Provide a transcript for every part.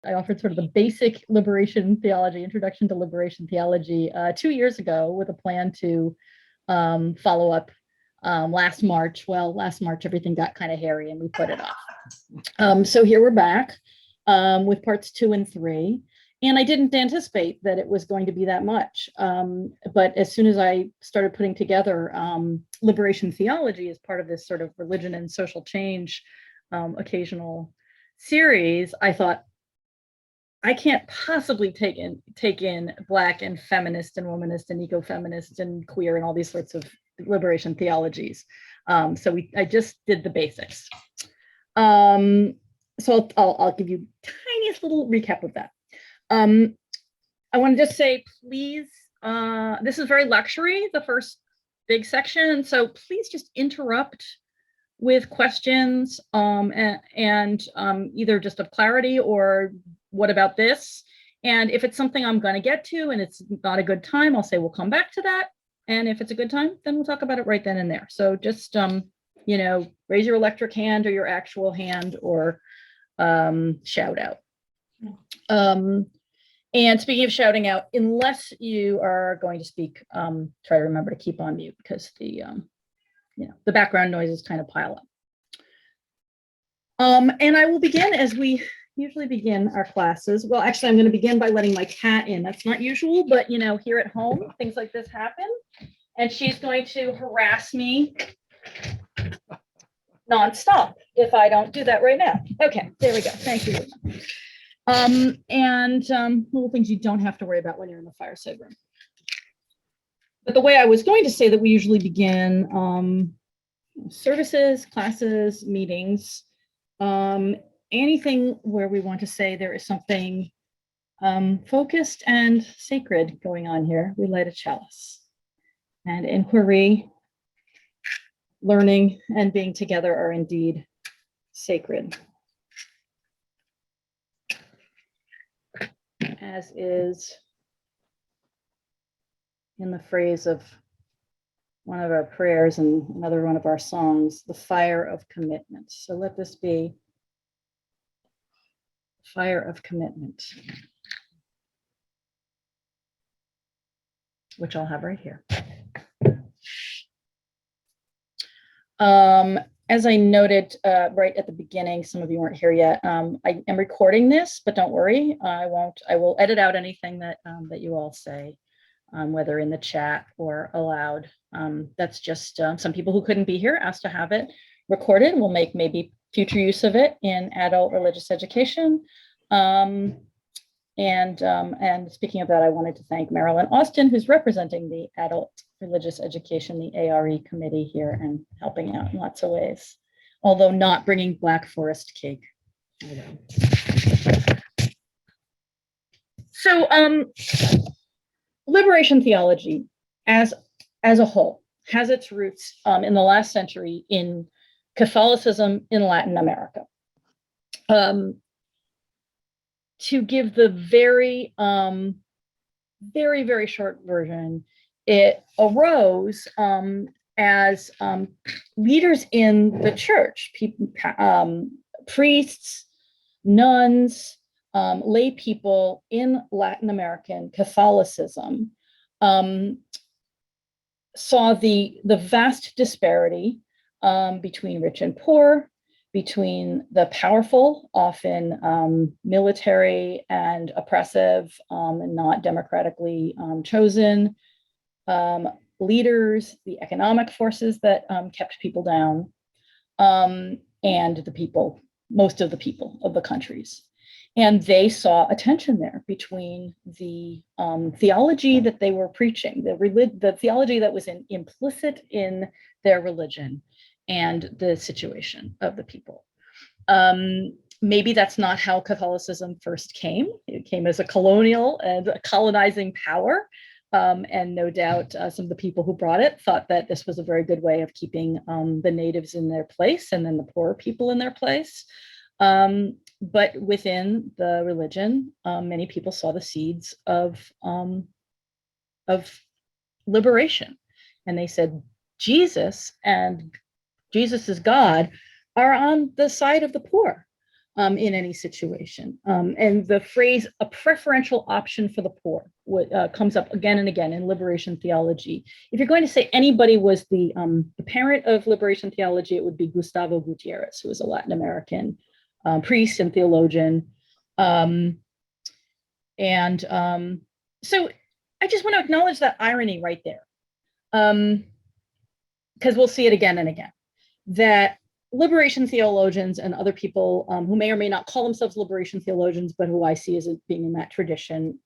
I offered sort of the basic liberation theology, introduction to liberation theology 2 years ago with a plan to follow up last March. Well, last March, everything got kind of hairy and we put it off. So here we're back with parts 2 and 3. And I didn't anticipate that it was going to be that much. But as soon as I started putting together liberation theology as part of this sort of religion and social change occasional series, I thought, I can't possibly take in Black and feminist and womanist and ecofeminist and queer and all these sorts of liberation theologies. So I just did the basics. So I'll give you tiniest little recap of that. I want to just say, please, this is very lecture-y, the first big section. So please just interrupt with questions and either just of clarity or what about this? And if it's something I'm going to get to and it's not a good time, I'll say we'll come back to that. And if it's a good time, then we'll talk about it right then and there. So just, raise your electric hand or your actual hand or shout out. And speaking of shouting out, unless you are going to speak, try to remember to keep on mute because the background noises kind of pile up. And I will begin as we usually begin our classes. Well, actually, I'm going to begin by letting my cat in. That's not usual, but here at home, things like this happen. And she's going to harass me nonstop if I don't do that right now. Okay, there we go. Thank you. Little things you don't have to worry about when you're in the fireside room. But the way I was going to say that we usually begin services, classes, meetings, anything where we want to say there is something focused and sacred going on here, we light a chalice. And inquiry, learning, and being together are indeed sacred. As is in the phrase of one of our prayers and another one of our songs, the fire of commitment. So let this be fire of commitment, which I'll have right here. As I noted right at the beginning, some of you weren't here yet. I am recording this, but don't worry, I will edit out anything that you all say, whether in the chat or aloud. That's just some people who couldn't be here asked to have it recorded. We'll make maybe future use of it in adult religious education. And speaking of that, I wanted to thank Marilyn Austin, who's representing the Adult Religious Education, the ARE committee here, and helping out in lots of ways, although not bringing Black Forest cake. So liberation theology as a whole has its roots in the last century in Catholicism in Latin America. To give the very, very, very short version, it arose as leaders in the church, priests, nuns, lay people in Latin American Catholicism saw the vast disparity between rich and poor, between the powerful, often military and oppressive, and not democratically chosen leaders, the economic forces that kept people down, and the people, most of the people of the countries. And they saw a tension there between the theology that they were preaching, the theology that was implicit in their religion, and the situation of the people. Maybe that's not how Catholicism first came. It came as a colonial and a colonizing power. And no doubt some of the people who brought it thought that this was a very good way of keeping the natives in their place and then the poorer people in their place. But within the religion, many people saw the seeds of liberation. And they said, Jesus and Jesus' God are on the side of the poor. in any situation. And the phrase "a preferential option for the poor" comes up again and again in liberation theology. If you're going to say anybody was the parent of liberation theology, it would be Gustavo Gutierrez, who was a Latin American priest and theologian. So I just want to acknowledge that irony right there, because we'll see it again and again, that liberation theologians and other people who may or may not call themselves liberation theologians, but who I see as being in that tradition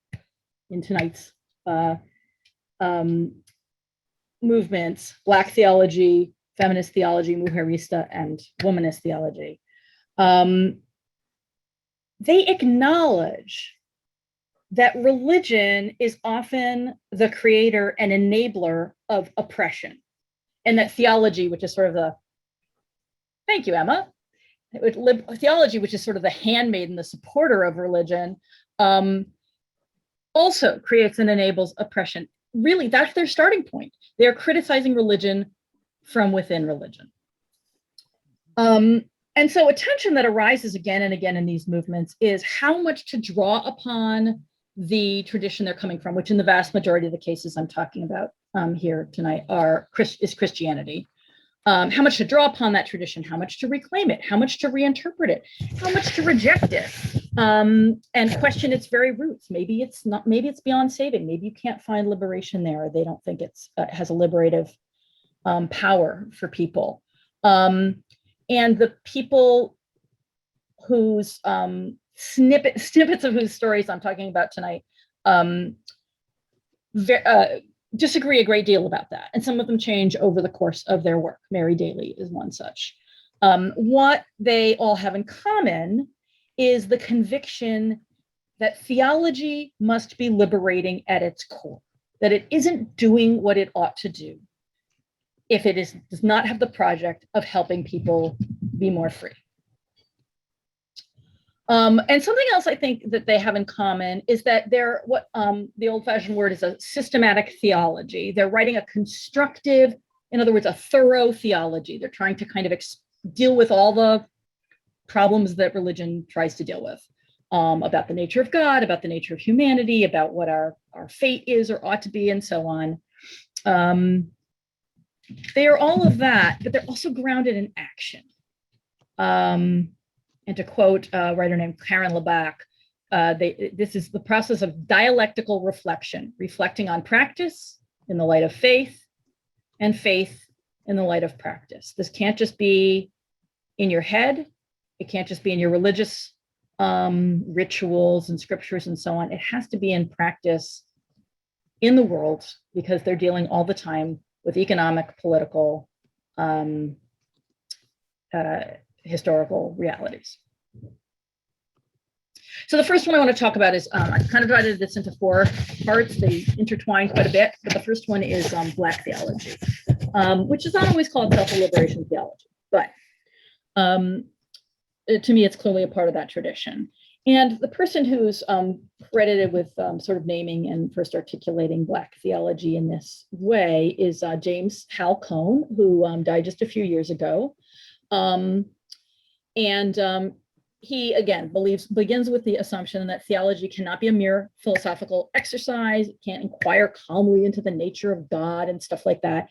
in tonight's movements, Black theology, feminist theology, Mujerista, and womanist theology, they acknowledge that religion is often the creator and enabler of oppression, and that theology, which is sort of the thank you, Emma. Theology, which is sort of the handmaiden, the supporter of religion, also creates and enables oppression. Really, that's their starting point. They're criticizing religion from within religion. And so a tension that arises again and again in these movements is how much to draw upon the tradition they're coming from, which in the vast majority of the cases I'm talking about here tonight is Christianity. How much to draw upon that tradition, how much to reclaim it, how much to reinterpret it, how much to reject it, and question its very roots. Maybe it's not, maybe it's beyond saving. Maybe you can't find liberation there. Or they don't think it's has a liberative power for people. And the people whose snippets of whose stories I'm talking about tonight disagree a great deal about that. And some of them change over the course of their work. Mary Daly is one such. What they all have in common is the conviction that theology must be liberating at its core, that it isn't doing what it ought to do if it does not have the project of helping people be more free. And something else I think that they have in common is that they're what the old-fashioned word is a systematic theology. They're writing a constructive, in other words, a thorough theology. They're trying to kind of deal with all the problems that religion tries to deal with, about the nature of God, about the nature of humanity, about what our fate is or ought to be, and so on. They are all of that, but they're also grounded in action. And to quote a writer named Karen Laback, this is the process of dialectical reflection, reflecting on practice in the light of faith and faith in the light of practice. This can't just be in your head. It can't just be in your religious rituals and scriptures and so on. It has to be in practice in the world, because they're dealing all the time with economic, political, historical realities. So the first one I want to talk about is, I kind of divided this into 4 parts. They intertwine quite a bit, but the first one is Black theology, which is not always called self-liberation theology, but to me, it's clearly a part of that tradition. And the person who's credited with sort of naming and first articulating Black theology in this way is James Hal Cone, who died just a few years ago. He, again, begins with the assumption that theology cannot be a mere philosophical exercise. It can't inquire calmly into the nature of God and stuff like that.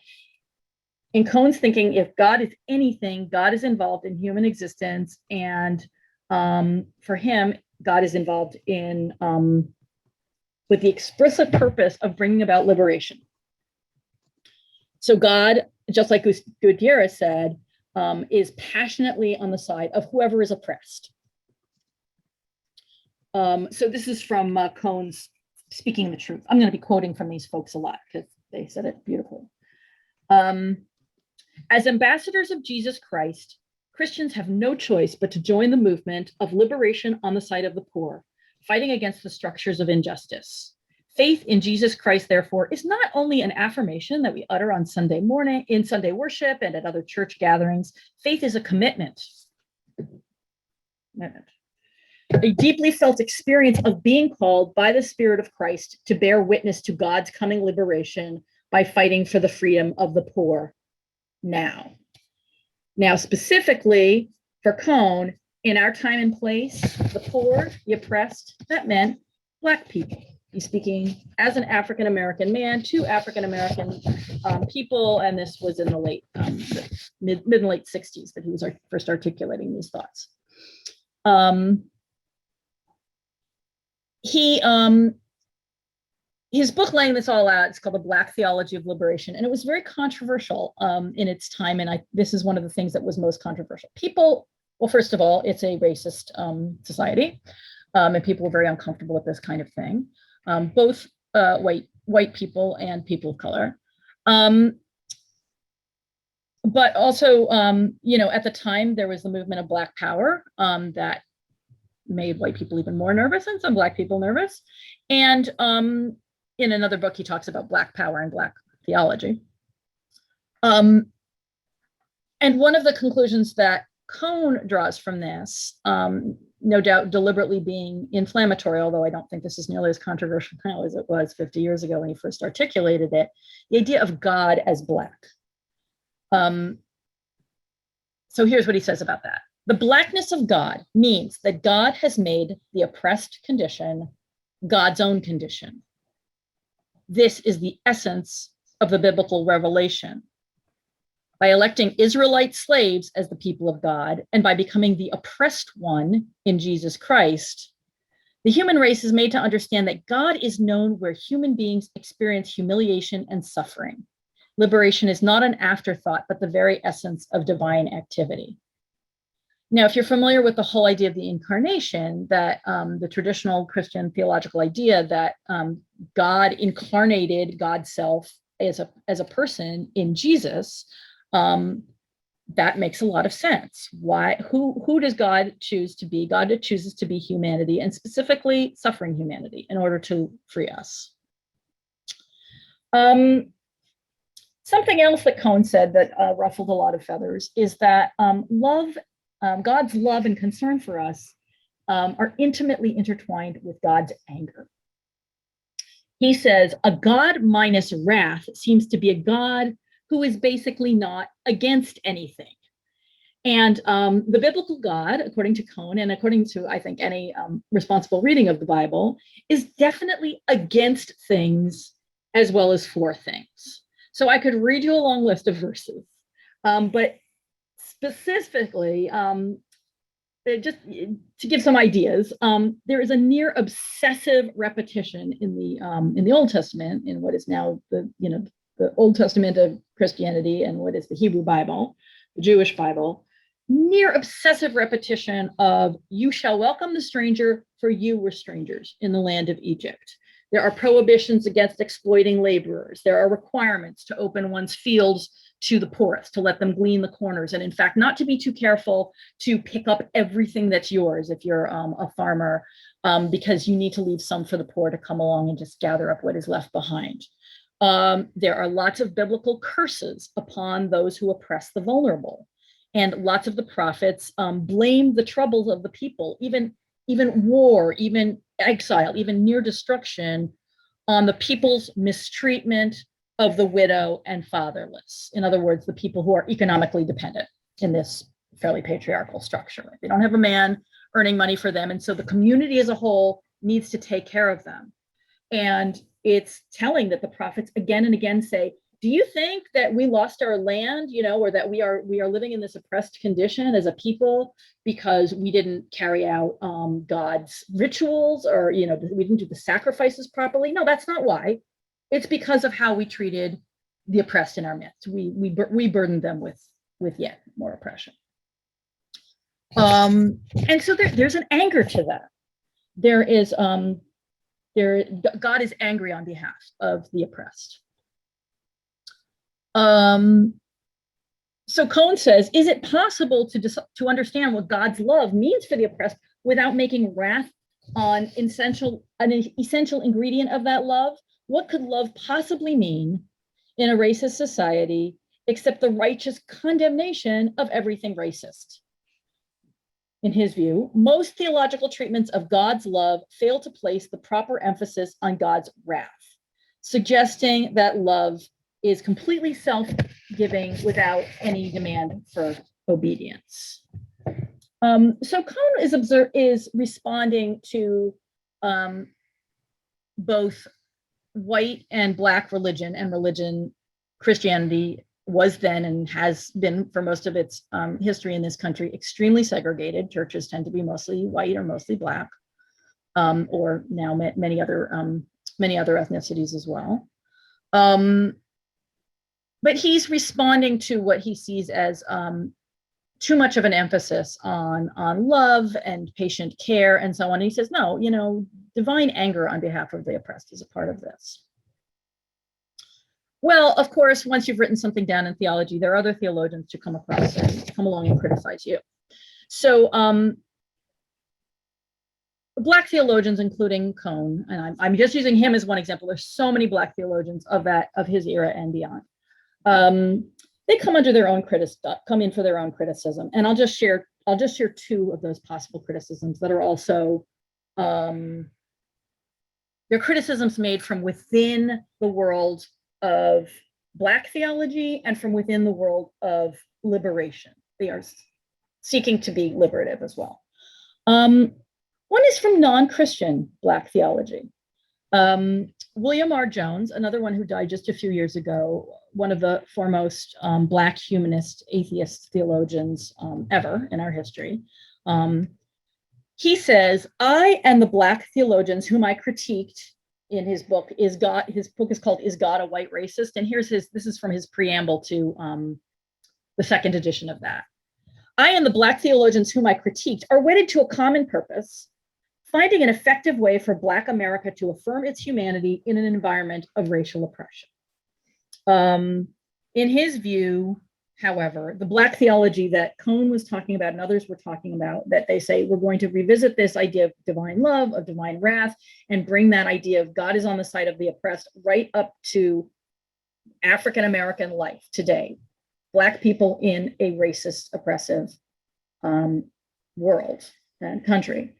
In Cone's thinking, if God is anything, God is involved in human existence. And for him, God is involved in, with the explicit purpose of bringing about liberation. So God, just like Gutierrez said, is passionately on the side of whoever is oppressed. So this is from Cone's Speaking the Truth. I'm going to be quoting from these folks a lot because they said it beautifully. As ambassadors of Jesus Christ, Christians have no choice but to join the movement of liberation on the side of the poor, fighting against the structures of injustice. Faith in Jesus Christ, therefore, is not only an affirmation that we utter on Sunday morning, in Sunday worship and at other church gatherings. Faith is a commitment. A deeply felt experience of being called by the Spirit of Christ to bear witness to God's coming liberation by fighting for the freedom of the poor now. Now, specifically for Cone, in our time and place, the poor, the oppressed, that meant Black people. He's speaking as an African-American man to African-American people, and this was in the late, mid and late 60s that he was first articulating these thoughts. His book laying this all out, it's called The Black Theology of Liberation, and it was very controversial in its time, and this is one of the things that was most controversial. People, well, first of all, it's a racist society, and people were very uncomfortable with this kind of thing, both white people and people of color. But also, at the time, there was the movement of Black Power that made white people even more nervous and some Black people nervous. And in another book, he talks about Black Power and Black theology. And one of the conclusions that Cone draws from this, no doubt deliberately being inflammatory, although I don't think this is nearly as controversial now as it was 50 years ago when he first articulated it, the idea of God as Black. So here's what he says about that. The Blackness of God means that God has made the oppressed condition God's own condition. This is the essence of the biblical revelation. By electing Israelite slaves as the people of God, and by becoming the oppressed one in Jesus Christ, the human race is made to understand that God is known where human beings experience humiliation and suffering. Liberation is not an afterthought, but the very essence of divine activity. Now, if you're familiar with the whole idea of the incarnation, that the traditional Christian theological idea that God incarnated God's self as a person in Jesus, that makes a lot of sense. Why? Who does God choose to be? God chooses to be humanity, and specifically suffering humanity, in order to free us. Something else that Cone said that ruffled a lot of feathers is that God's love and concern for us are intimately intertwined with God's anger. He says, a God minus wrath seems to be a God who is basically not against anything. And the biblical God, according to Cone, and according to, I think, any responsible reading of the Bible, is definitely against things as well as for things. So I could read you a long list of verses, but specifically, just to give some ideas, there is a near obsessive repetition in the Old Testament, in what is now the Old Testament of Christianity and what is the Hebrew Bible, the Jewish Bible, near obsessive repetition of "You shall welcome the stranger, for you were strangers in the land of Egypt." There are prohibitions against exploiting laborers. There are requirements to open one's fields to the poorest, to let them glean the corners, and in fact, not to be too careful to pick up everything that's yours if you're a farmer, because you need to leave some for the poor to come along and just gather up what is left behind. There are lots of biblical curses upon those who oppress the vulnerable, and lots of the prophets blame the troubles of the people, even war, even exile, even near destruction, on the people's mistreatment of the widow and fatherless. In other words, the people who are economically dependent in this fairly patriarchal structure. They don't have a man earning money for them, and so the community as a whole needs to take care of them. And it's telling that the prophets again and again say, do you think that we lost our land, or that we are living in this oppressed condition as a people because we didn't carry out God's rituals, or we didn't do the sacrifices properly? No, that's not why. It's because of how we treated the oppressed in our midst. We burdened them with yet more oppression. And so there's an anger to that. God is angry on behalf of the oppressed. So Cone says, is it possible to understand what God's love means for the oppressed without making wrath an essential ingredient of that love? What could love possibly mean in a racist society except the righteous condemnation of everything racist? In his view, most theological treatments of God's love fail to place the proper emphasis on God's wrath, suggesting that love is completely self-giving without any demand for obedience. So Cone is responding to both white and Black religion, and religion, Christianity was then and has been for most of its history in this country extremely segregated. Churches tend to be mostly white or mostly Black, or now many other ethnicities as well. But he's responding to what he sees as too much of an emphasis on love and patient care and so on. And he says, no, divine anger on behalf of the oppressed is a part of this. Well, of course, once you've written something down in theology, there are other theologians to come along and criticize you. So Black theologians, including Cone, and I'm just using him as one example. There's so many Black theologians of his era and beyond. They come in for their own criticism, and I'll just share two of those possible criticisms that are also they're criticisms made from within the world of Black theology and from within the world of liberation. They are seeking to be liberative as well. One is from non-Christian Black theology. William R. Jones, another one who died just a few years ago, one of the foremost Black humanist atheist theologians ever in our history. He says, I and the Black theologians whom I critiqued in his book, his book is called Is God a White Racist? And this is from his preamble to the second edition of that. I and the Black theologians whom I critiqued are wedded to a common purpose, finding an effective way for Black America to affirm its humanity in an environment of racial oppression. In his view, however, the Black theology that Cone was talking about and others were talking about, that they say we're going to revisit this idea of divine love, of divine wrath, and bring that idea of God is on the side of the oppressed right up to African-American life today. Black people in a racist, oppressive world and country.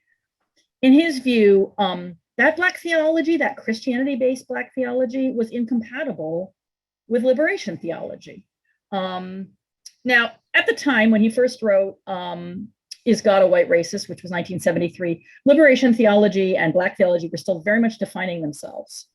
In his view, that Black theology, that Christianity-based Black theology, was incompatible with liberation theology. Now, at the time when he first wrote Is God a White Racist, which was 1973, liberation theology and Black theology were still very much defining themselves.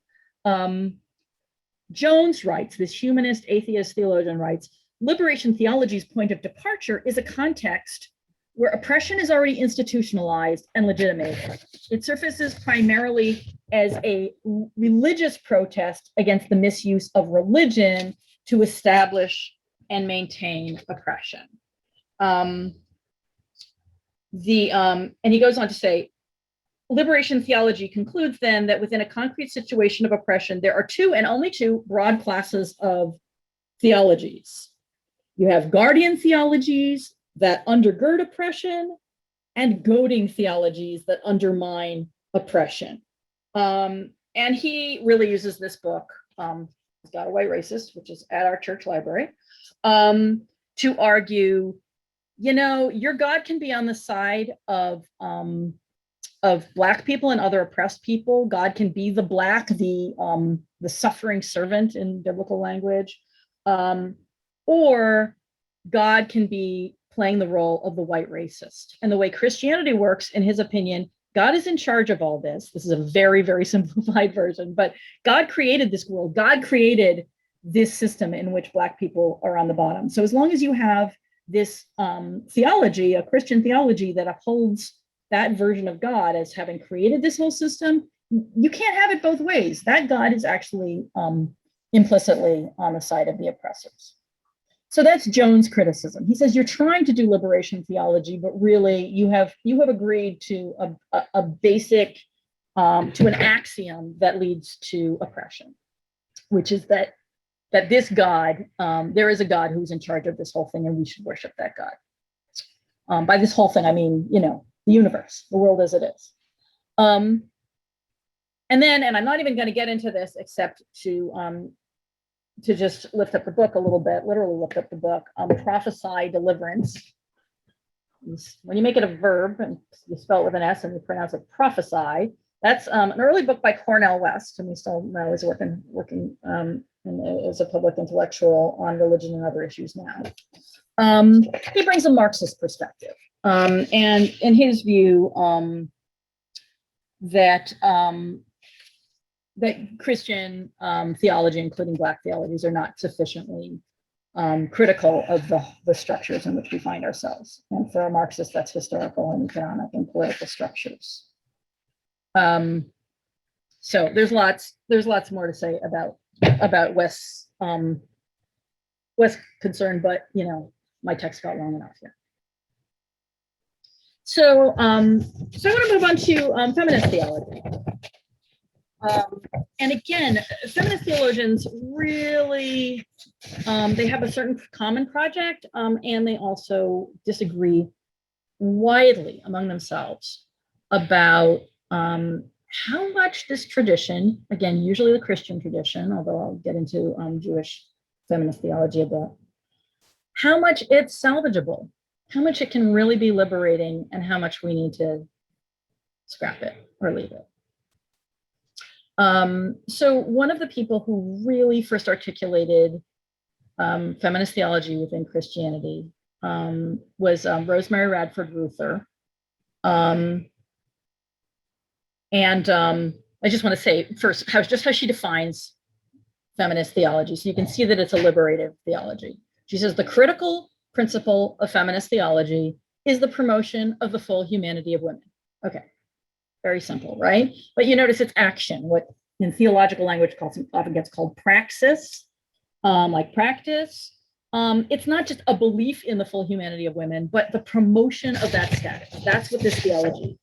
Jones writes, this humanist atheist theologian writes, liberation theology's point of departure is a context where oppression is already institutionalized and legitimated. It surfaces primarily as a religious protest against the misuse of religion to establish and maintain oppression. And he goes on to say, liberation theology concludes then that within a concrete situation of oppression, there are two and only two broad classes of theologies. You have guardian theologies that undergird oppression and goading theologies that undermine oppression. And he really uses this book, Is God a White Racist, which is at our church library, to argue, your God can be on the side of Black people and other oppressed people. God can be the Black, the suffering servant in biblical language, or God can be playing the role of the white racist. And the way Christianity works, in his opinion, God is in charge of all this. This is a very, very simplified version, but God created this world. God created this system in which Black people are on the bottom. So as long as you have this theology, a Christian theology that upholds that version of God as having created this whole system, you can't have it both ways. That God is actually implicitly on the side of the oppressors. So that's Jones' criticism. He says you're trying to do liberation theology, but really you have agreed to a basic, to an axiom that leads to oppression, which is that this God, there is a God who's in charge of this whole thing, and we should worship that God. By this whole thing, I mean, the universe, the world as it is. And I'm not even going to get into this except to just lift up the book a little bit, literally lift up the book, prophesy deliverance. When you make it a verb and you spell it with an S and you pronounce it prophesy, that's an early book by Cornel West, and we still know is working as a public intellectual on religion and other issues now. He brings a Marxist perspective. And in his view, that Christian theology, including Black theologies, are not sufficiently critical of the structures in which we find ourselves. And for a Marxist, that's historical and economic and political structures. So there's lots more to say about West's concern, but my text got long enough here. So I want to move on to feminist theology. And again, feminist theologians really, they have a certain common project, and they also disagree widely among themselves about how much this tradition, again, usually the Christian tradition, although I'll get into Jewish feminist theology a bit, how much it's salvageable, how much it can really be liberating, and how much we need to scrap it or leave it. So one of the people who really first articulated feminist theology within Christianity was Rosemary Radford Ruether. I just want to say first just how she defines feminist theology. So you can see that it's a liberative theology. She says the critical principle of feminist theology is the promotion of the full humanity of women. Okay, very simple, right? But you notice it's action, what in theological language often gets called praxis, like practice. It's not just a belief in the full humanity of women, but the promotion of that status. That's what this theology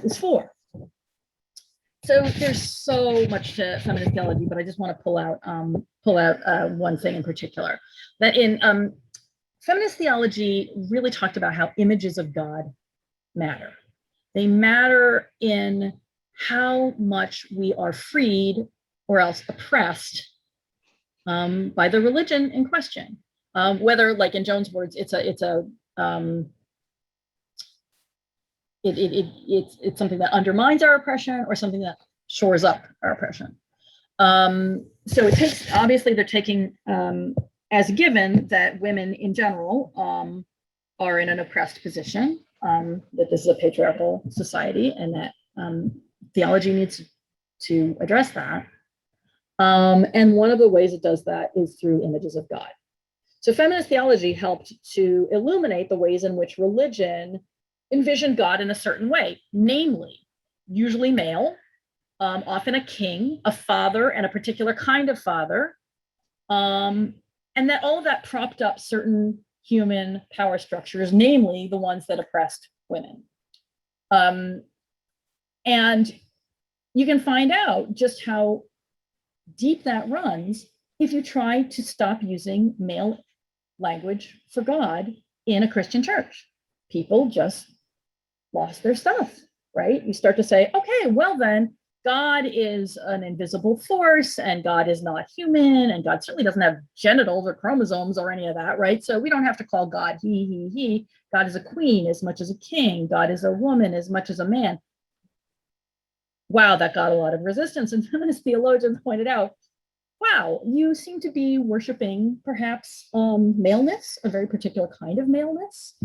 is for. So there's so much to feminist theology, but I just want to pull out one thing in particular. That in feminist theology really talked about how images of God matter. They matter in how much we are freed or else oppressed by the religion in question. Whether, like in Joan's words, it's something that undermines our oppression or something that shores up our oppression. So it takes, obviously they're taking as given that women in general are in an oppressed position, that this is a patriarchal society, and that theology needs to address that. And one of the ways it does that is through images of God. So feminist theology helped to illuminate the ways in which religion envisioned God in a certain way, namely, usually male, often a king, a father, and a particular kind of father, and that all of that propped up certain human power structures, namely the ones that oppressed women. And you can find out just how deep that runs if you try to stop using male language for God in a Christian church. People just lost their stuff, right? You start to say, okay, well then, God is an invisible force, and God is not human, and God certainly doesn't have genitals or chromosomes or any of that, right? So we don't have to call God he. God is a queen as much as a king. God is a woman as much as a man. Wow, that got a lot of resistance. And feminist theologians pointed out, wow, you seem to be worshiping perhaps maleness, a very particular kind of maleness.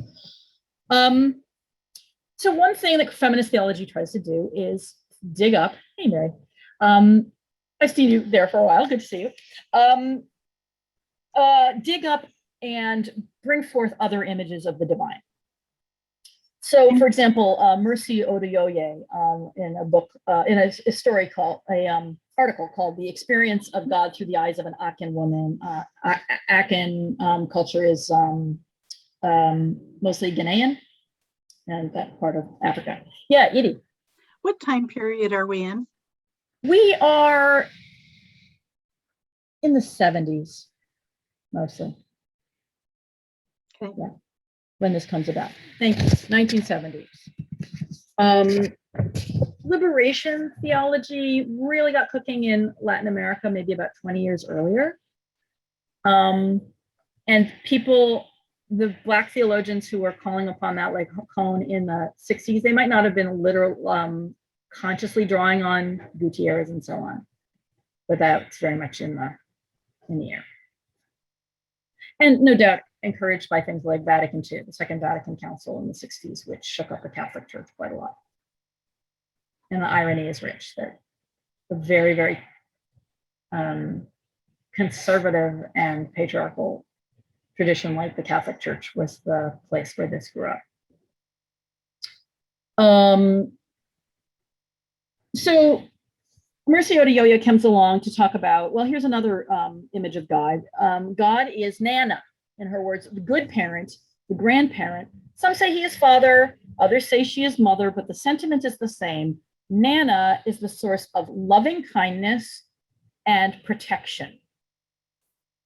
So one thing that feminist theology tries to do is dig up, hey Mary, I've seen you there for a while, good to see you. Dig up and bring forth other images of the divine. So for example, Mercy Oduyoye in a book, in a story called, article called The Experience of God Through the Eyes of an Akan Woman. Akan culture is mostly Ghanaian and that part of Africa. Yeah, Edie. What time period are we in? We are in the 70s, mostly. Okay. Yeah, when this comes about. Thank you, 1970s. Liberation theology really got cooking in Latin America maybe about 20 years earlier. And people, the Black theologians who were calling upon that, like Cone in the 60s, they might not have been literal, consciously drawing on Gutierrez and so on, but that's very much in the air. And no doubt, encouraged by things like Vatican II, the Second Vatican Council in the 60s, which shook up the Catholic Church quite a lot. And the irony is rich that a very, very conservative and patriarchal tradition like the Catholic Church was the place where this grew up. So Mercy Odeyoya comes along to talk about, well, here's another image of God. God is Nana, in her words, the good parent, the grandparent. Some say he is father, others say she is mother, but the sentiment is the same. Nana is the source of loving kindness and protection.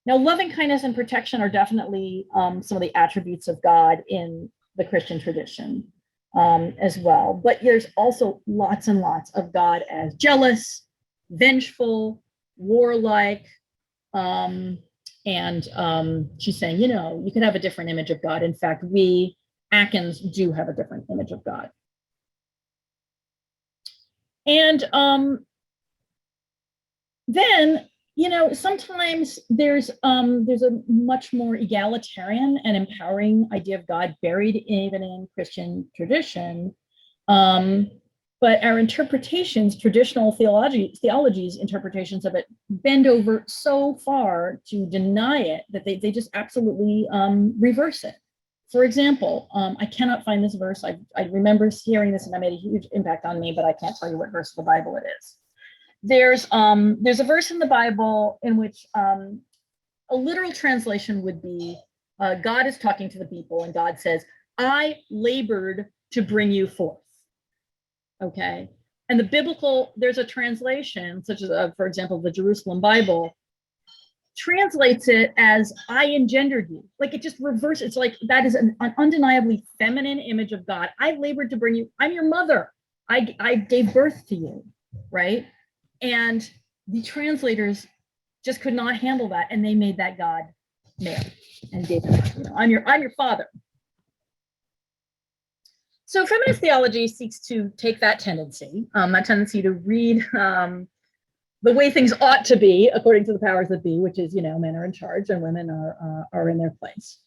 Now, loving kindness and protection are definitely some of the attributes of God in the Christian tradition as well. But there's also lots and lots of God as jealous, vengeful, warlike, and she's saying, you know, you could have a different image of God. In fact, we Akins do have a different image of God. And then, you know, sometimes there's a much more egalitarian and empowering idea of God buried even in Christian tradition. But our interpretations, traditional theologies interpretations of it, bend over so far to deny it that they just absolutely reverse it. For example, I cannot find this verse. I remember hearing this and it made a huge impact on me, but I can't tell you what verse of the Bible it is. There's a verse in the Bible in which a literal translation would be, God is talking to the people and God says, I labored to bring you forth. Okay. And the biblical, there's a translation such as, for example, the Jerusalem Bible translates it as I engendered you. Like it just reverses. It's like that is an undeniably feminine image of God. I labored to bring you. I'm your mother. I gave birth to you, right? And the translators just could not handle that, and they made that God male and gave him, you know, I'm your father. So feminist theology seeks to take that tendency to read the way things ought to be according to the powers that be, which is, you know, men are in charge and women are in their place.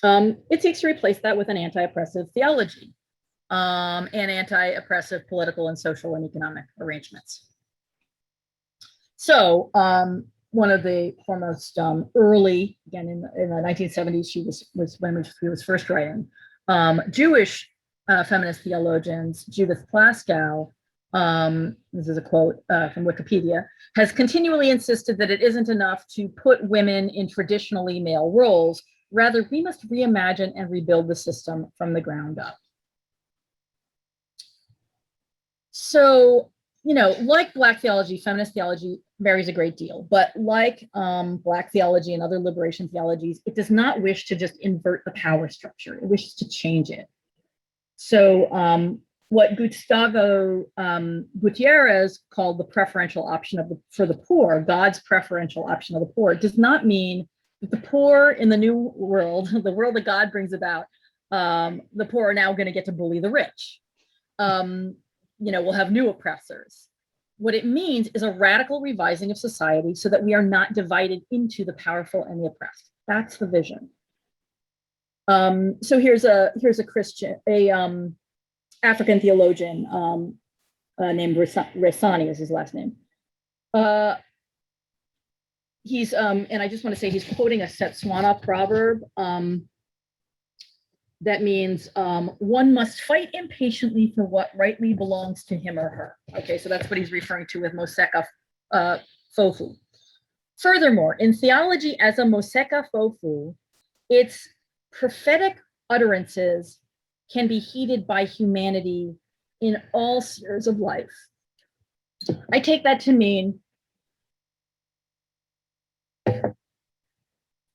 It seeks to replace that with an anti-oppressive theology and anti-oppressive political and social and economic arrangements. So one of the foremost early, again in the 1970s, she was when she was first writing, Jewish feminist theologians, Judith Plaskow, this is a quote from Wikipedia, has continually insisted that it isn't enough to put women in traditionally male roles. Rather, we must reimagine and rebuild the system from the ground up. So, you know, like Black theology, feminist theology varies a great deal, but like Black theology and other liberation theologies, it does not wish to just invert the power structure. It wishes to change it. So what Gustavo Gutierrez called the preferential option for the poor, God's preferential option of the poor, does not mean that the poor in the new world, the world that God brings about, the poor are now going to get to bully the rich. You know, we'll have new oppressors. What it means is a radical revising of society so that we are not divided into the powerful and the oppressed. That's the vision. So here's a Christian, African theologian named Resani is his last name. He's and I just want to say he's quoting a Setswana proverb that means one must fight impatiently for what rightly belongs to him or her. Okay, so that's what he's referring to with Moseka Fofu. Furthermore, in theology as a Moseka Fofu, its prophetic utterances can be heeded by humanity in all spheres of life. I take that to mean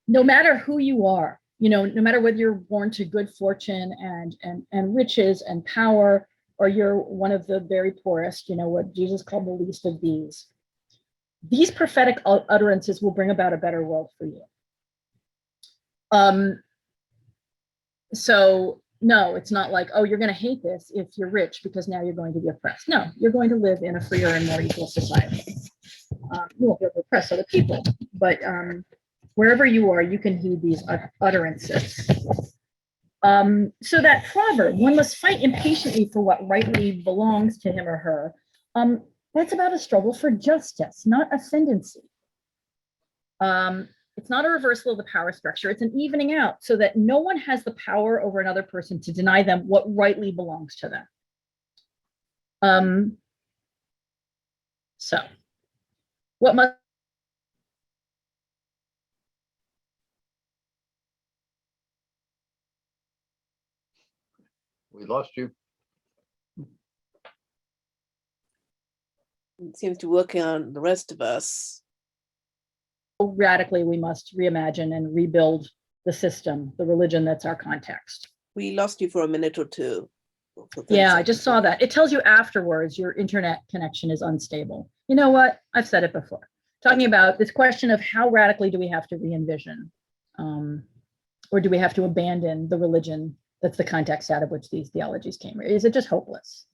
no matter who you are, you know, no matter whether you're born to good fortune and riches and power, or you're one of the very poorest, you know, what Jesus called the least of these prophetic utterances will bring about a better world for you. So no, it's not like, oh, you're going to hate this if you're rich because now you're going to be oppressed. No, you're going to live in a freer and more equal society. You won't be able to oppress other people, but wherever you are, you can heed these utterances. So that proverb, one must fight impatiently for what rightly belongs to him or her, that's about a struggle for justice, not ascendancy. It's not a reversal of the power structure, it's an evening out so that no one has the power over another person to deny them what rightly belongs to them. So, what must We lost you. It seems to be working on the rest of us. radically we must reimagine and rebuild the system, the religion that's our context. We lost you for a minute or two. Yeah, I just saw that. It tells you afterwards your internet connection is unstable. You know what? I've said it before. Talking about this question of how radically do we have to re-envision, or do we have to abandon the religion that's the context out of which these theologies came? Is it just hopeless?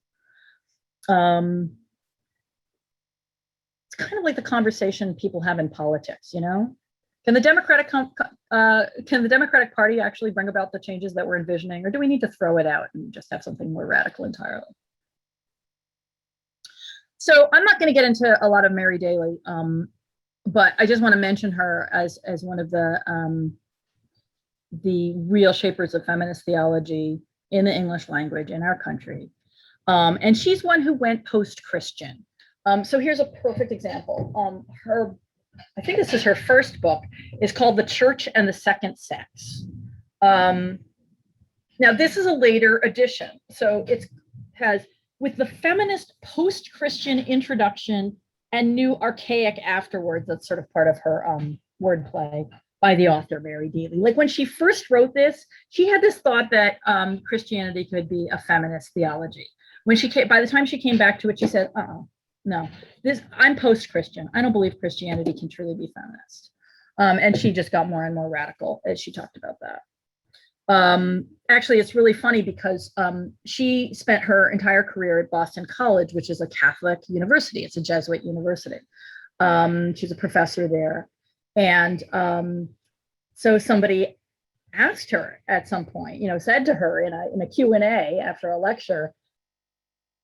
It's kind of like the conversation people have in politics, you know? Can the Democratic Party actually bring about the changes that we're envisioning, or do we need to throw it out and just have something more radical entirely? So I'm not going to get into a lot of Mary Daly, but I just want to mention her as one of the real shapers of feminist theology in the English language in our country. And she's one who went post-Christian. So here's a perfect example. I think this is her first book, is called The Church and the Second Sex. Now this is a later edition. So it has, with the feminist post-Christian introduction and new archaic afterwards, that's sort of part of her wordplay by the author, Mary Daly. Like when she first wrote this, she had this thought that Christianity could be a feminist theology. When she came, by the time she came back to it, she said, no, I'm post-Christian. I don't believe Christianity can truly be feminist. And she just got more and more radical as she talked about that. Actually, it's really funny because she spent her entire career at Boston College, which is a Catholic university. It's a Jesuit university. She's a professor there. And so somebody asked her at some point, said to her in a Q&A after a lecture,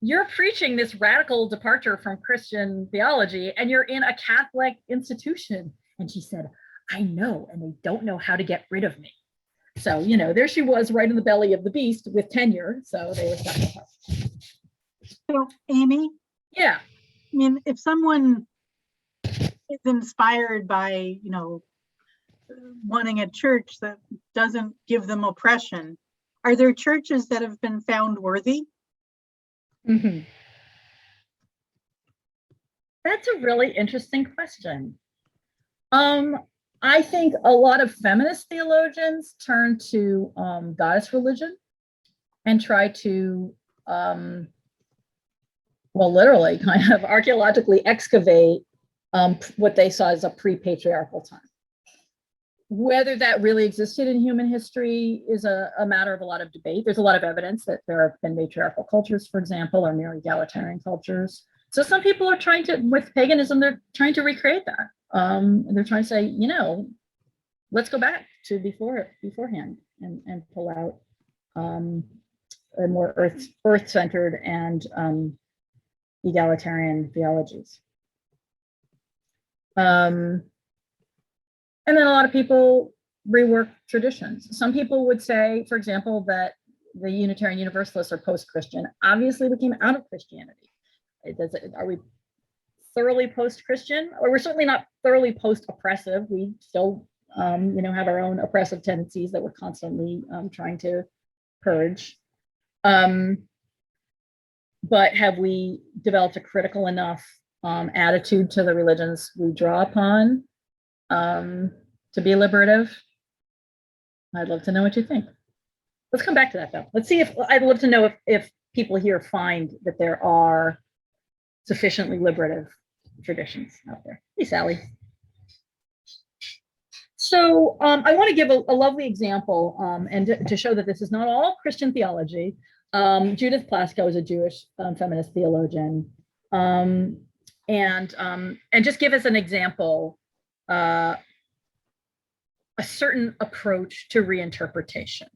you're preaching this radical departure from Christian theology and you're in a Catholic institution. And she said, I know, and they don't know how to get rid of me. So, there she was right in the belly of the beast with tenure. So they were stuck with her. So, Amy? Yeah. I mean, if someone is inspired by, wanting a church that doesn't give them oppression, are there churches that have been found worthy? Mm-hmm. That's a really interesting question. I think a lot of feminist theologians turn to goddess religion and try to, literally kind of archaeologically excavate what they saw as a pre-patriarchal time. Whether that really existed in human history is a matter of a lot of debate. There's a lot of evidence that there have been matriarchal cultures, for example, or near egalitarian cultures. So some people are trying to, with paganism, they're trying to recreate that. And they're trying to say, let's go back to beforehand and pull out a more earth-centered and egalitarian theologies. And then a lot of people rework traditions. Some people would say, for example, that the Unitarian Universalists are post-Christian. Obviously, we came out of Christianity. Are we thoroughly post-Christian? Or we're certainly not thoroughly post-oppressive. We still, have our own oppressive tendencies that we're constantly trying to purge. But have we developed a critical enough attitude to the religions we draw upon to be liberative? I'd love to know what you think. Let's come back to that though. Let's see I'd love to know if people here find that there are sufficiently liberative traditions out there. Hey, Sally. So I want to give a lovely example and to show that this is not all Christian theology. Judith Plaskow is a Jewish feminist theologian. And just give us an example certain approach to reinterpretation.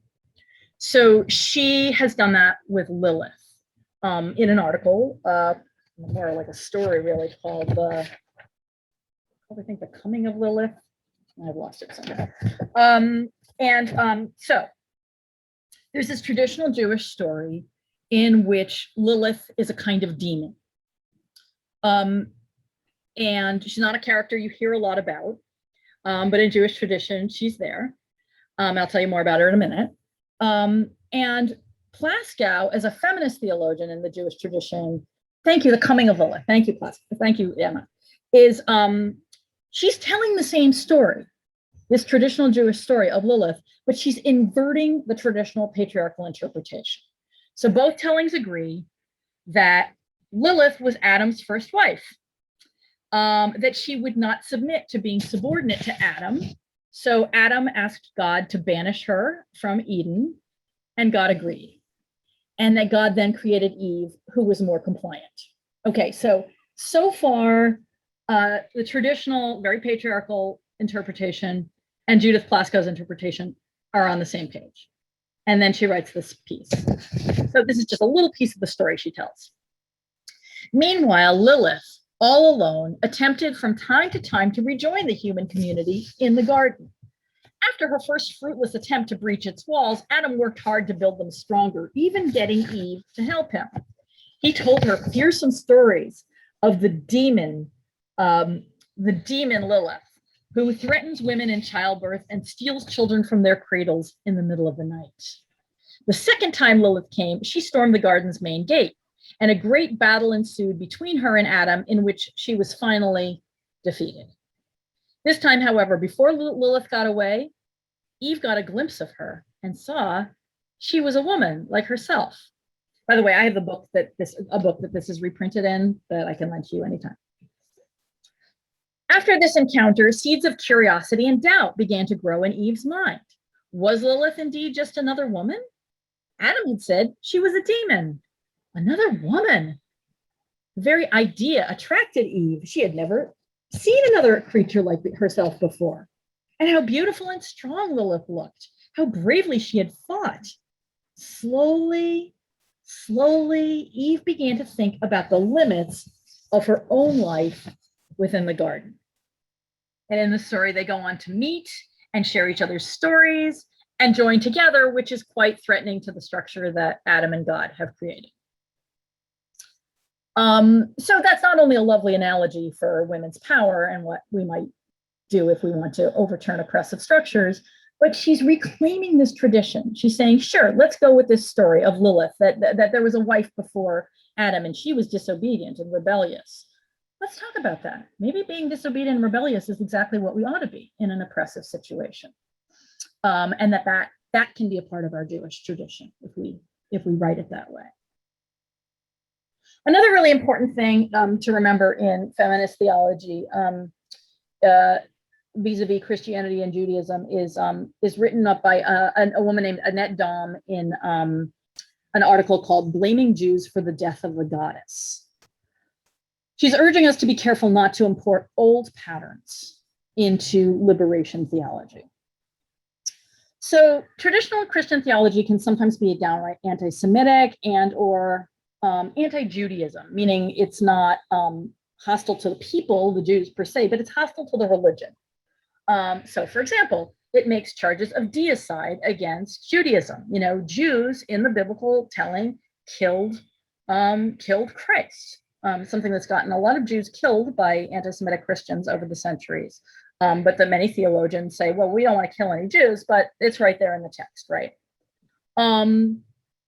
So she has done that with Lilith in an article, more like a story really, called I think The Coming of Lilith. I've lost it somewhere. So there's this traditional Jewish story in which Lilith is a kind of demon. And she's not a character you hear a lot about, but in Jewish tradition, she's there. I'll tell you more about her in a minute. And Plaskow, as a feminist theologian in the Jewish tradition, thank you, The Coming of Lilith, thank you, Plaskow, thank you, Emma, is she's telling the same story, this traditional Jewish story of Lilith, but she's inverting the traditional patriarchal interpretation. So both tellings agree that Lilith was Adam's first wife, that she would not submit to being subordinate to Adam. So Adam asked God to banish her from Eden, and God agreed. And that God then created Eve, who was more compliant. Okay, so far, the traditional, very patriarchal interpretation and Judith Plaskow's interpretation are on the same page. And then she writes this piece. So this is just a little piece of the story she tells. Meanwhile, Lilith, all alone, attempted from time to time to rejoin the human community in the garden. After her first fruitless attempt to breach its walls, Adam worked hard to build them stronger, even getting Eve to help him. He told her fearsome stories of the demon Lilith, who threatens women in childbirth and steals children from their cradles in the middle of the night. The second time Lilith came, she stormed the garden's main gate, and a great battle ensued between her and Adam, in which she was finally defeated. This time, however, before Lilith got away, Eve got a glimpse of her and saw she was a woman like herself. By the way, I have a book that this is reprinted in that I can lend to you anytime. After this encounter, seeds of curiosity and doubt began to grow in Eve's mind. Was Lilith indeed just another woman? Adam had said she was a demon. Another woman. The very idea attracted Eve. She had never seen another creature like herself before. And how beautiful and strong Lilith looked. How bravely she had fought. Slowly, Eve began to think about the limits of her own life within the garden. And in the story, they go on to meet and share each other's stories and join together, which is quite threatening to the structure that Adam and God have created. So that's not only a lovely analogy for women's power and what we might do if we want to overturn oppressive structures, but she's reclaiming this tradition. She's saying, sure, let's go with this story of Lilith, that there was a wife before Adam and she was disobedient and rebellious. Let's talk about that. Maybe being disobedient and rebellious is exactly what we ought to be in an oppressive situation. And that can be a part of our Jewish tradition if we write it that way. Another really important thing to remember in feminist theology vis-a-vis Christianity and Judaism is written up by a woman named Annette Daum in an article called "Blaming Jews for the Death of the Goddess." She's urging us to be careful not to import old patterns into liberation theology. So traditional Christian theology can sometimes be downright anti-Semitic and or anti-Judaism, meaning it's not hostile to the people, the Jews per se, but it's hostile to the religion. So for example, it makes charges of deicide against Judaism. You know, Jews in the biblical telling killed Christ. Something that's gotten a lot of Jews killed by anti-Semitic Christians over the centuries. But that many theologians say, well, we don't want to kill any Jews, but it's right there in the text, right?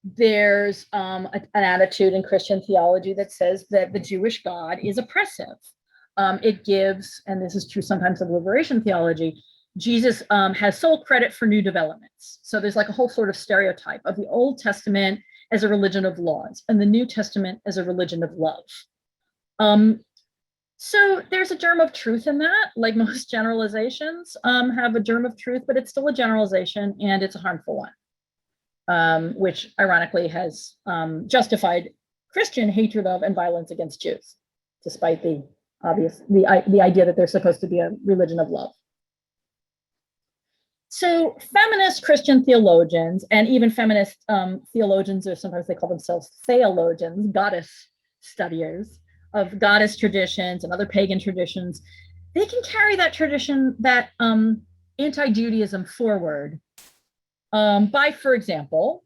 There's an attitude in Christian theology that says that the Jewish God is oppressive. It gives, and this is true sometimes of liberation theology, Jesus has sole credit for new developments. So there's like a whole sort of stereotype of the Old Testament as a religion of laws and the New Testament as a religion of love. So there's a germ of truth in that, like most generalizations have a germ of truth, but it's still a generalization and it's a harmful one, which ironically has justified Christian hatred of and violence against Jews, despite the idea that they're supposed to be a religion of love. So feminist Christian theologians, and even feminist theologians, or sometimes they call themselves theologians, goddess studiers of goddess traditions and other pagan traditions, they can carry that tradition, that anti-Judaism forward by, for example,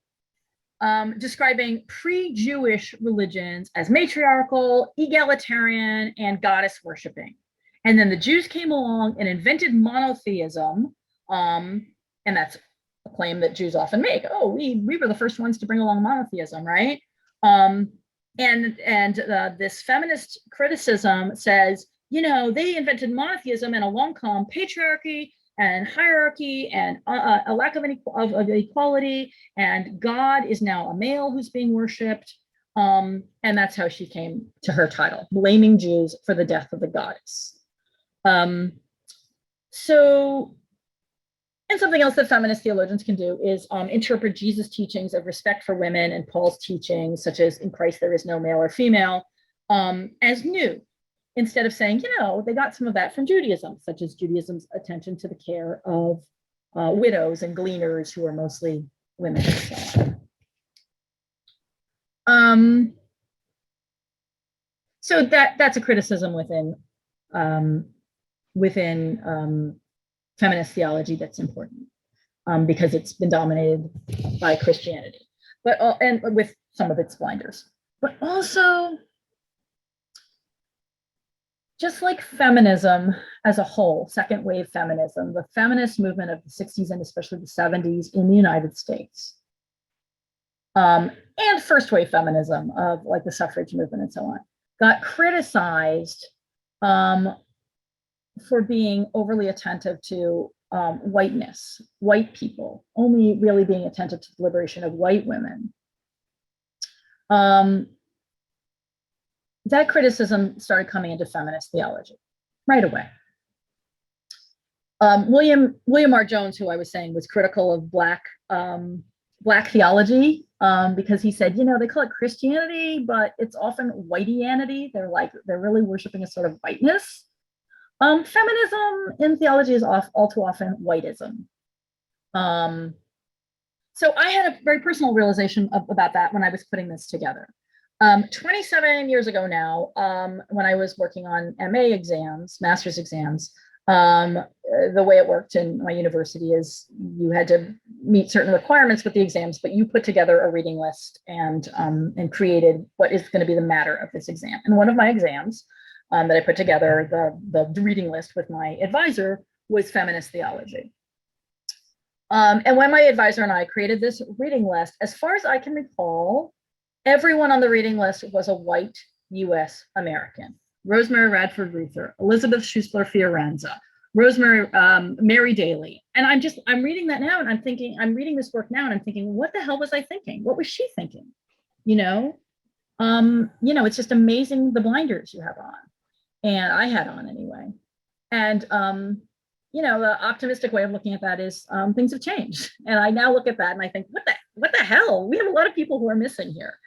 describing pre-Jewish religions as matriarchal, egalitarian, and goddess worshiping. And then the Jews came along and invented monotheism, and that's a claim that Jews often make. Oh, we were the first ones to bring along monotheism, right? And this feminist criticism says, you know, they invented monotheism, and along come patriarchy and hierarchy and a lack of equality, and God is now a male who's being worshipped. And that's how she came to her title, blaming Jews for the death of the goddess. And something else that feminist theologians can do is interpret Jesus' teachings of respect for women and Paul's teachings, such as in Christ there is no male or female, as new, instead of saying, you know, they got some of that from Judaism, such as Judaism's attention to the care of widows and gleaners who are mostly women. So that's a criticism within feminist theology that's important, because it's been dominated by Christianity, and with some of its blinders. But also, just like feminism as a whole, second wave feminism, the feminist movement of the 60s and especially the 70s in the United States, and first wave feminism of like the suffrage movement and so on, got criticized for being overly attentive to whiteness, white people, only really being attentive to the liberation of white women. That criticism started coming into feminist theology right away. William R. Jones, who I was saying was critical of Black theology, because he said, you know, they call it Christianity, but it's often whiteianity. They're really worshiping a sort of whiteness. Feminism in theology is all too often whiteism. So I had a very personal realization about that when I was putting this together. 27 years ago now, when I was working on MA exams, master's exams, the way it worked in my university is you had to meet certain requirements with the exams, but you put together a reading list and created what is going to be the matter of this exam. And one of my exams that I put together, the reading list with my advisor, was feminist theology. And when my advisor and I created this reading list, as far as I can recall, everyone on the reading list was a white US American. Rosemary Radford Ruther, Elizabeth Schussler Fiorenza, Mary Daly. And I'm reading that now and I'm reading this work now and I'm thinking, what the hell was I thinking? What was she thinking? You know, it's just amazing the blinders you have on. And I had on anyway. And, the optimistic way of looking at that is things have changed. And I now look at that and I think, what the hell? We have a lot of people who are missing here.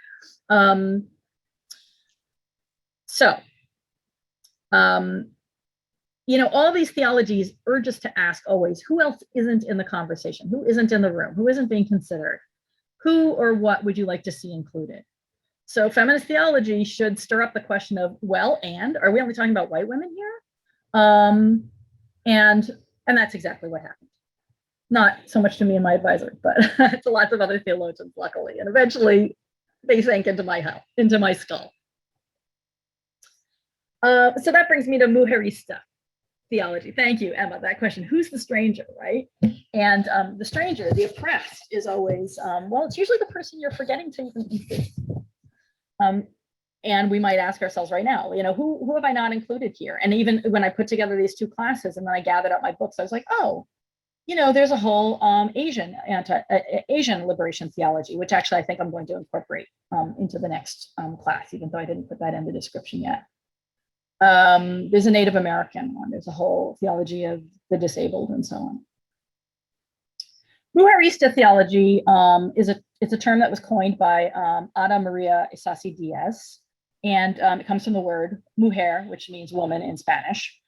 All these theologies urge us to ask always, who else isn't in the conversation? Who isn't in the room? Who isn't being considered? Who or what would you like to see included? So feminist theology should stir up the question of, and are we only talking about white women here? And that's exactly what happened. Not so much to me and my advisor, but to lots of other theologians, luckily. And eventually they sank into my skull. So that brings me to Mujerista theology. Thank you, Emma, that question. Who's the stranger, right? And the stranger, the oppressed, is always, it's usually the person you're forgetting to even include. And we might ask ourselves right now, who have I not included here? And even when I put together these two classes and then I gathered up my books, I was like, there's a whole Asian liberation theology, which actually I think I'm going to incorporate into the next class, even though I didn't put that in the description yet. There's a Native American one. There's a whole theology of the disabled and so on. Mujerista theology is a term that was coined by Ada Maria Isasi-Díaz, and it comes from the word mujer, which means woman in Spanish.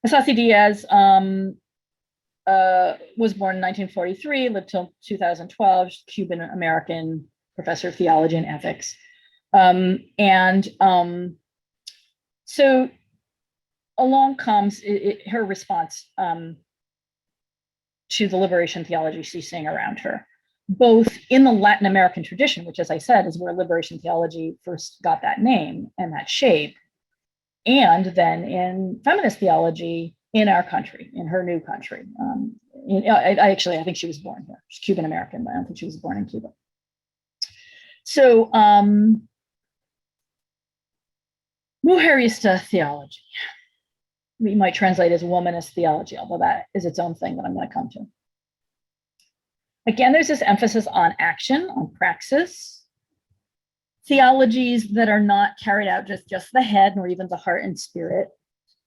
Isasi-Díaz was born in 1943, lived till 2012, Cuban-American professor of theology and ethics. So along comes her response to the liberation theology she's seeing around her, both in the Latin American tradition, which, as I said, is where liberation theology first got that name and that shape, and then in feminist theology in our country, in her new country. I think she was born here. She's Cuban American, but I don't think she was born in Cuba. So, Mujerista theology, we might translate as womanist theology, although that is its own thing that I'm going to come to. Again, there's this emphasis on action, on praxis, theologies that are not carried out just the head nor even the heart and spirit,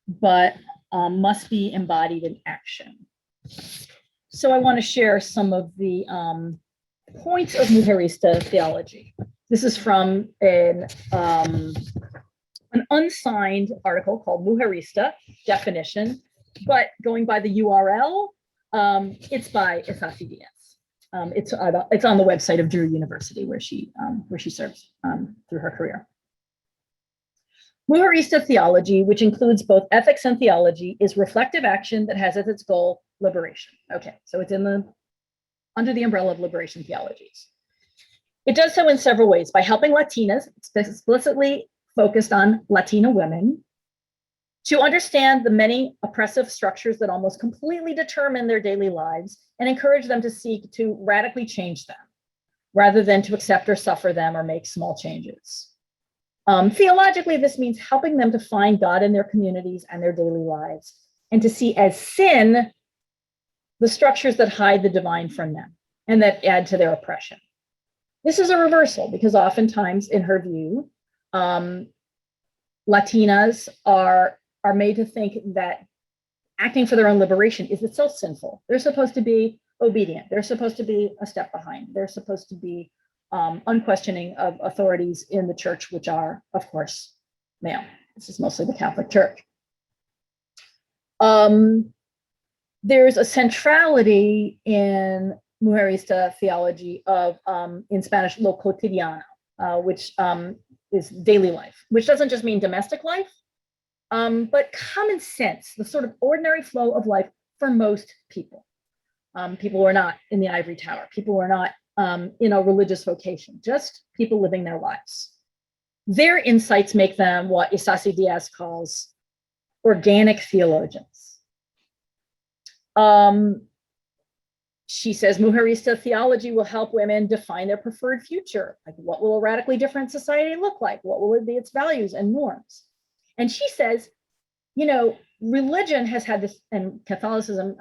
but must be embodied in action. So I want to share some of the points of Mujerista theology. This is from an unsigned article called Mujerista Definition, but going by the URL, it's by Isasi-Díaz. It's on the website of Drew University, where she serves through her career. Mujerista theology, which includes both ethics and theology, is reflective action that has as its goal liberation. Okay, so it's under the umbrella of liberation theologies. It does so in several ways: by helping Latinas, explicitly focused on Latina women, to understand the many oppressive structures that almost completely determine their daily lives and encourage them to seek to radically change them, rather than to accept or suffer them or make small changes. Theologically, this means helping them to find God in their communities and their daily lives, and to see as sin the structures that hide the divine from them and that add to their oppression. This is a reversal, because oftentimes, in her view, Latinas are made to think that acting for their own liberation is itself sinful. They're supposed to be obedient. They're supposed to be a step behind. They're supposed to be unquestioning of authorities in the church, which are, of course, male. This is mostly the Catholic Church. There's a centrality in Mujerista theology of, in Spanish, lo cotidiano, which is daily life, which doesn't just mean domestic life, but common sense, the sort of ordinary flow of life for most people. People who are not in the ivory tower, people who are not in a religious vocation, just people living their lives. Their insights make them what Isasi-Díaz calls organic theologians. She says Mujerista theology will help women define their preferred future. Like, what will a radically different society look like? What will it be its values and norms? And she says, religion has had this, and Catholicism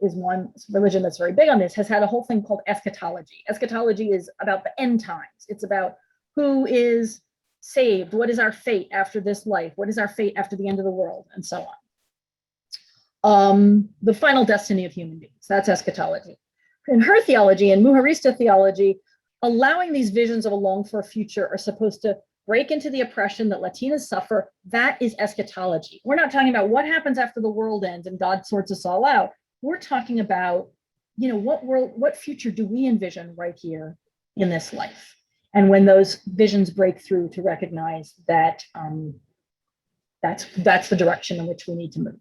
is one religion that's very big on this, has had a whole thing called eschatology. Eschatology is about the end times. It's about who is saved, what is our fate after this life, what is our fate after the end of the world, and so on. The final destiny of human beings, that's eschatology. In her theology, in Mujerista theology, allowing these visions of a longed-for future are supposed to break into the oppression that Latinas suffer. That is eschatology. We're not talking about what happens after the world ends and God sorts us all out. We're talking about, what future do we envision right here in this life? And when those visions break through, to recognize that that's the direction in which we need to move.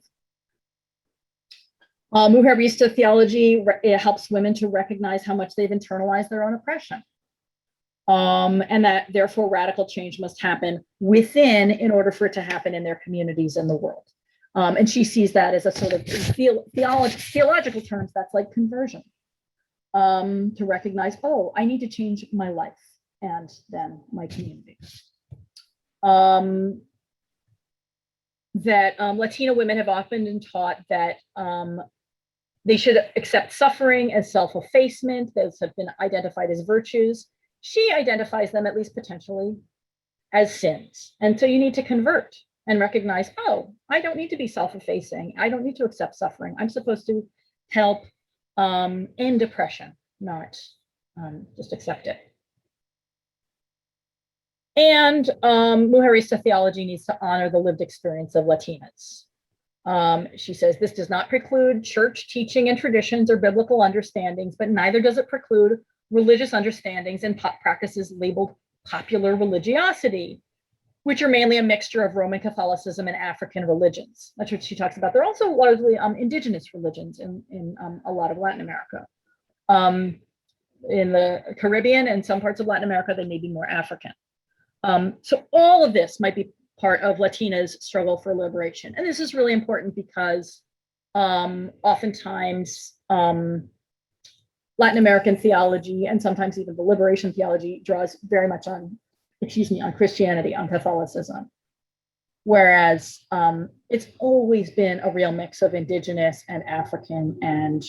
Mujerista theology helps women to recognize how much they've internalized their own oppression. And that therefore radical change must happen within in order for it to happen in their communities and the world. And she sees that as a sort of theological terms, that's like conversion, to recognize, oh, I need to change my life and then my community. That Latina women have often been taught that they should accept suffering as self-effacement. Those have been identified as virtues. She identifies them, at least potentially, as sins. And so you need to convert and recognize, oh, I don't need to be self-effacing. I don't need to accept suffering. I'm supposed to help end oppression, not just accept it. And Mujerista theology needs to honor the lived experience of Latinas. She says, this does not preclude church teaching and traditions or biblical understandings, but neither does it preclude religious understandings and practices labeled popular religiosity, which are mainly a mixture of Roman Catholicism and African religions. That's what she talks about. They're also largely indigenous religions in a lot of Latin America. In the Caribbean and some parts of Latin America, they may be more African. So all of this might be part of Latina's struggle for liberation. And this is really important because oftentimes Latin American theology and sometimes even the liberation theology draws very much on Christianity, on Catholicism. Whereas it's always been a real mix of indigenous and African and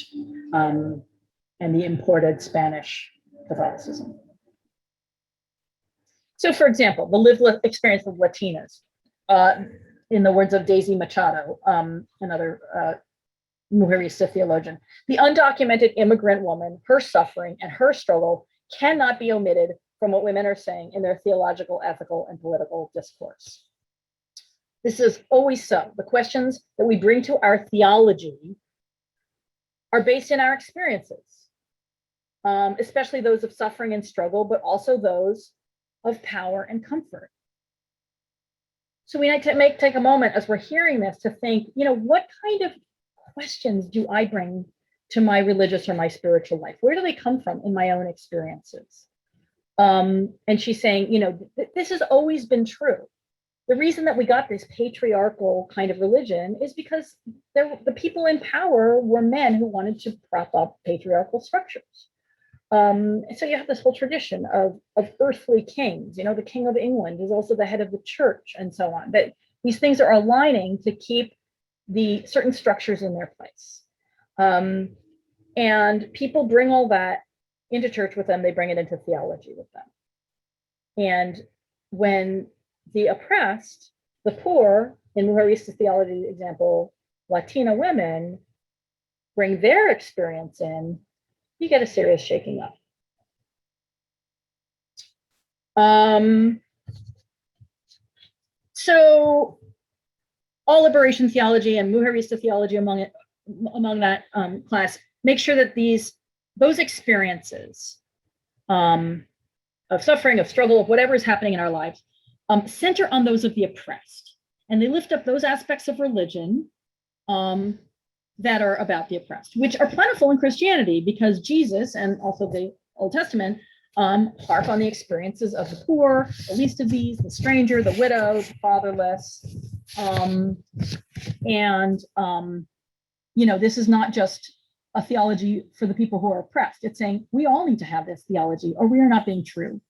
the imported Spanish Catholicism. So for example, the lived experience of Latinas, in the words of Daisy Machado, another Mujerista theologian, the undocumented immigrant woman, her suffering and her struggle cannot be omitted from what women are saying in their theological, ethical, and political discourse. This is always so. The questions that we bring to our theology are based in our experiences, especially those of suffering and struggle, but also those of power and comfort. So we need to take a moment as we're hearing this to think, what kind of questions do I bring to my religious or my spiritual life? Where do they come from in my own experiences? And she's saying, this has always been true. The reason that we got this patriarchal kind of religion is because the people in power were men who wanted to prop up patriarchal structures. So you have this whole tradition of earthly kings. The King of England is also the head of the church and so on. But these things are aligning to keep the certain structures in their place. And people bring all that into church with them. They bring it into theology with them. And when the oppressed, the poor, in Mujerista theology example, Latina women, bring their experience in, you get a serious shaking up. So all liberation theology and Mujerista theology among that class, make sure that those experiences of suffering, of struggle, of whatever is happening in our lives, center on those of the oppressed. And they lift up those aspects of religion that are about the oppressed, which are plentiful in Christianity because Jesus and also the Old Testament harp on the experiences of the poor, the least of these, the stranger, the widow, the fatherless. This is not just a theology for the people who are oppressed. It's saying we all need to have this theology or we are not being true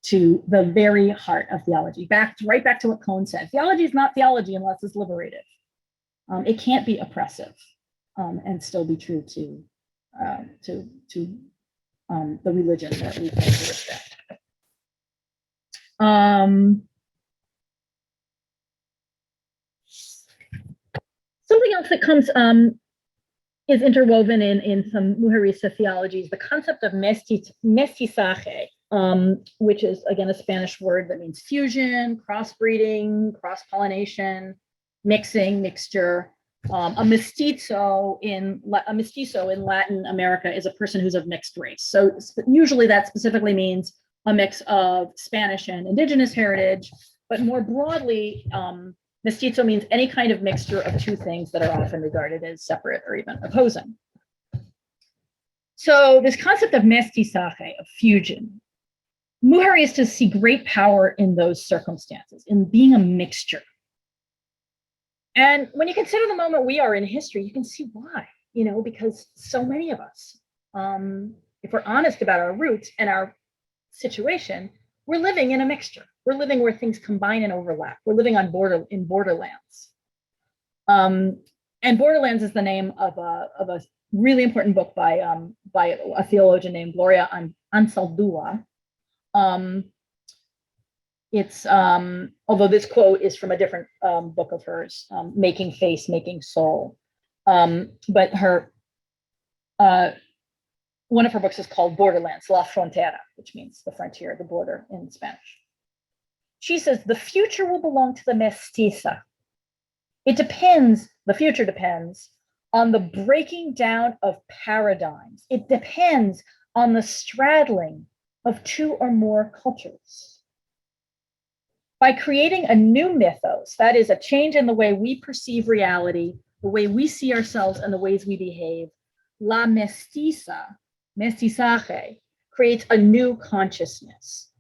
to the very heart of theology. Right back to what Cohn said. Theology is not theology unless it's liberative. It can't be oppressive and still be true to the religion that we claim to respect. Something else that comes is interwoven in some Mujerista theologies, the concept of mestizaje, which is, again, a Spanish word that means fusion, crossbreeding, cross-pollination, mixture. A mestizo in Latin America is a person who's of mixed race. So usually that specifically means a mix of Spanish and indigenous heritage, but more broadly, mestizo means any kind of mixture of two things that are often regarded as separate or even opposing. So this concept of mestizaje, of fusion, Mujeristas see great power in those circumstances, in being a mixture. And when you consider the moment we are in history, you can see why, because so many of us, if we're honest about our roots and our situation, we're living in a mixture. We're living where things combine and overlap. We're living in Borderlands. And Borderlands is the name of a really important book by a theologian named Gloria Anzaldúa. It's although this quote is from a different book of hers, Making Face, Making Soul. But her one of her books is called Borderlands, La Frontera, which means the frontier, the border in Spanish. She says, the future will belong to the mestiza, It depends, the future depends on the breaking down of paradigms. It depends on the straddling of two or more cultures. By creating a new mythos, that is a change in the way we perceive reality, the way we see ourselves and the ways we behave, la mestizaje, creates a new consciousness.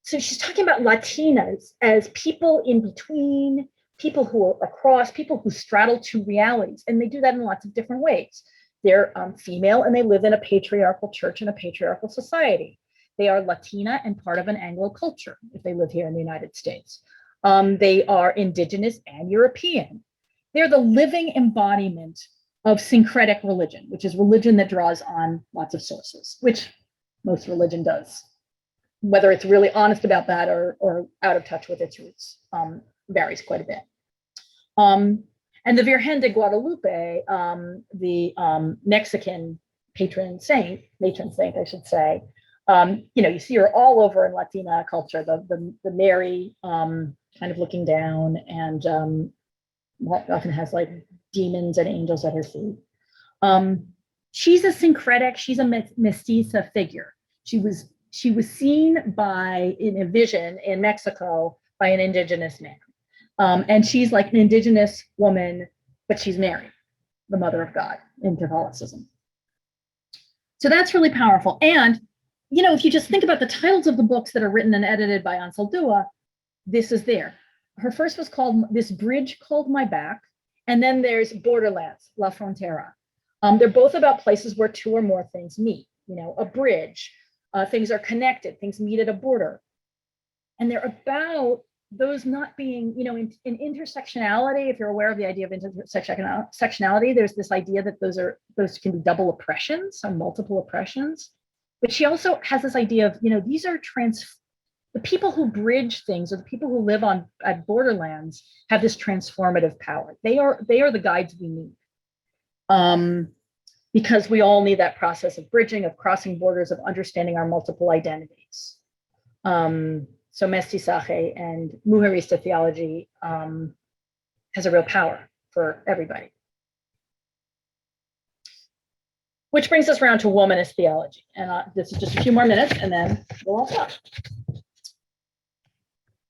So she's talking about Latinas as people in between, people who are across, people who straddle two realities. And they do that in lots of different ways. They're female and they live in a patriarchal church and a patriarchal society. They are Latina and part of an Anglo culture if they live here in the United States. They are indigenous and European. They're the living embodiment of syncretic religion, which is religion that draws on lots of sources, which most religion does. Whether it's really honest about that or out of touch with its roots varies quite a bit. And the Virgen de Guadalupe, the Mexican matron saint, I should say, you see her all over in Latina culture, the Mary kind of looking down and often has like demons and angels at her feet. She's a syncretic, she's a mestiza figure. She was seen in a vision in Mexico by an indigenous man. And she's like an indigenous woman, but she's Mary, the mother of God in Catholicism. So that's really powerful. And, if you just think about the titles of the books that are written and edited by Anzaldúa, this is there. Her first was called This Bridge Called My Back. And then there's Borderlands, La Frontera. They're both about places where two or more things meet, a bridge. Things are connected, things meet at a border. And they're about those not being, in intersectionality, if you're aware of the idea of intersectionality, there's this idea that those can be double oppressions or multiple oppressions. But she also has this idea of, these are the people who bridge things or the people who live at borderlands have this transformative power. They are the guides we need. Because we all need that process of bridging, of crossing borders, of understanding our multiple identities. So mestizaje and Mujerista theology has a real power for everybody. Which brings us around to womanist theology. And this is just a few more minutes and then we'll all stop.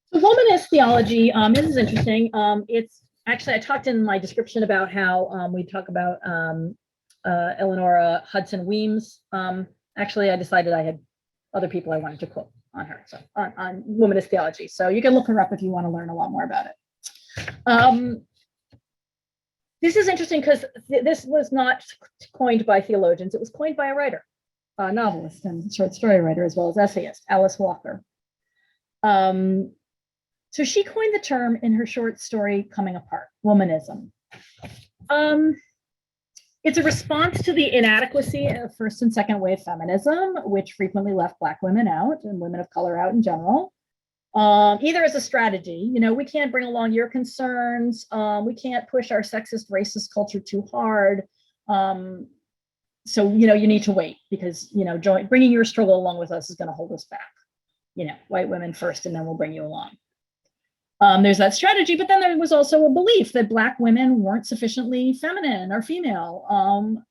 So womanist theology, this is interesting. It's actually, I talked in my description about how we talk about Eleanor Hudson Weems. Actually, I decided I had other people I wanted to quote on her, so on womanist theology. So you can look her up if you want to learn a lot more about it. This is interesting because this was not coined by theologians. It was coined by a writer, a novelist and short story writer, as well as essayist, Alice Walker. So she coined the term in her short story, Coming Apart, womanism. It's a response to the inadequacy of first and second wave feminism, which frequently left Black women out and women of color out in general. Either as a strategy, we can't bring along your concerns. We can't push our sexist, racist culture too hard. So, you need to wait because, bringing your struggle along with us is going to hold us back. White women first, and then we'll bring you along. There's that strategy, but then there was also a belief that Black women weren't sufficiently feminine or female,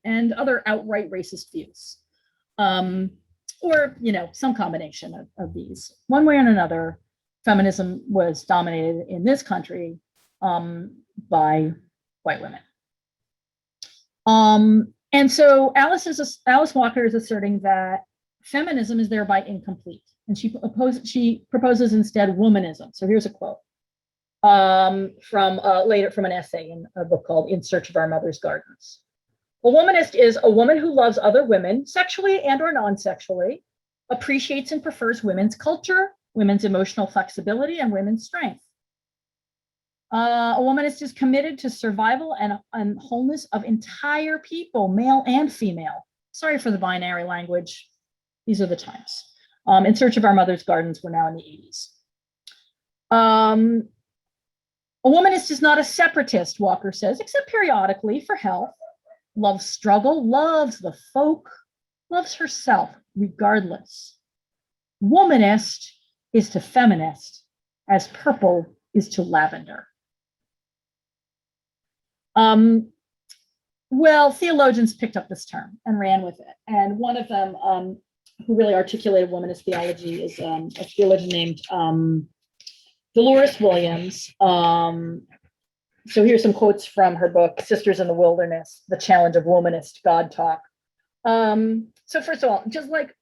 and other outright racist views, or some combination of these. One way or another, feminism was dominated in this country by white women. And so Alice Walker is asserting that feminism is thereby incomplete, and she proposes instead womanism. So here's a quote. From an essay in a book called In Search of Our Mother's Gardens. A womanist is a woman who loves other women, sexually and or non-sexually, appreciates and prefers women's culture, women's emotional flexibility, and women's strength. A womanist is committed to survival and wholeness of entire people, male and female. Sorry for the binary language. These are the times. In Search of Our Mother's Gardens, we're now in the 80s. A womanist is not a separatist, Walker says, except periodically for health, loves struggle, loves the folk, loves herself regardless. Womanist is to feminist as purple is to lavender. Well, theologians picked up this term and ran with it. And one of them who really articulated womanist theology is a theologian named Dolores Williams. So here's some quotes from her book, Sisters in the Wilderness, The Challenge of Womanist God Talk. So first of all, just like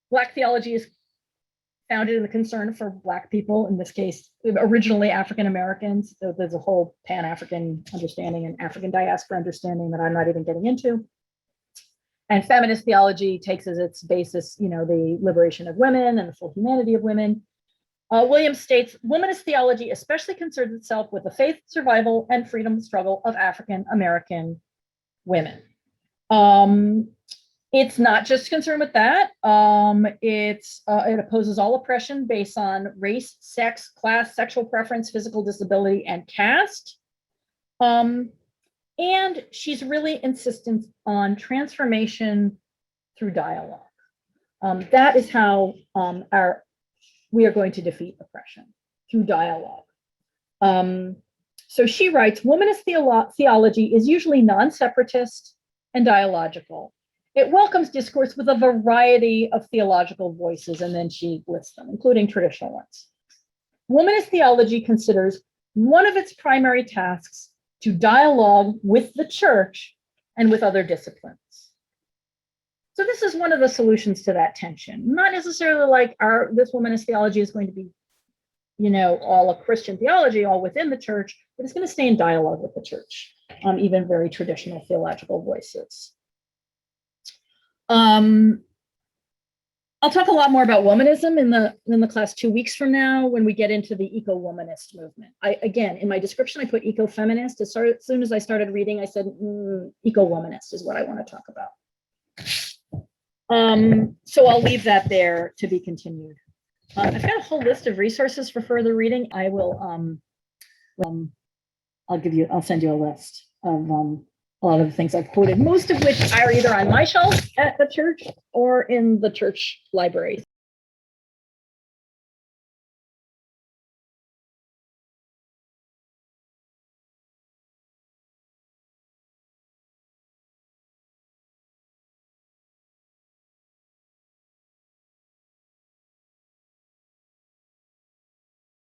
Black theology is founded in the concern for Black people, in this case, originally African Americans, so there's a whole Pan-African understanding and African diaspora understanding that I'm not even getting into. And feminist theology takes as its basis, the liberation of women and the full humanity of women. Williams states, womanist theology especially concerns itself with the faith, survival, and freedom struggle of African American women. It's not just concerned with that. It opposes all oppression based on race, sex, class, sexual preference, physical disability, and caste. And she's really insistent on transformation through dialogue. That is how we are going to defeat oppression, through dialogue. So she writes, womanist theology is usually non-separatist and dialogical. It welcomes discourse with a variety of theological voices, and then she lists them, including traditional ones. Womanist theology considers one of its primary tasks to dialogue with the church and with other disciplines. So this is one of the solutions to that tension. Not necessarily like this womanist theology is going to be, all a Christian theology, all within the church, but it's going to stay in dialogue with the church, even very traditional theological voices. I'll talk a lot more about womanism in the class 2 weeks from now when we get into the eco-womanist movement. Again, in my description, I put eco-feminist. As soon as I started reading, I said eco-womanist is what I want to talk about. So I'll leave that there to be continued. I've got a whole list of resources for further reading. I will, I'll send you a list of a lot of the things I've quoted, most of which are either on my shelf at the church or in the church library.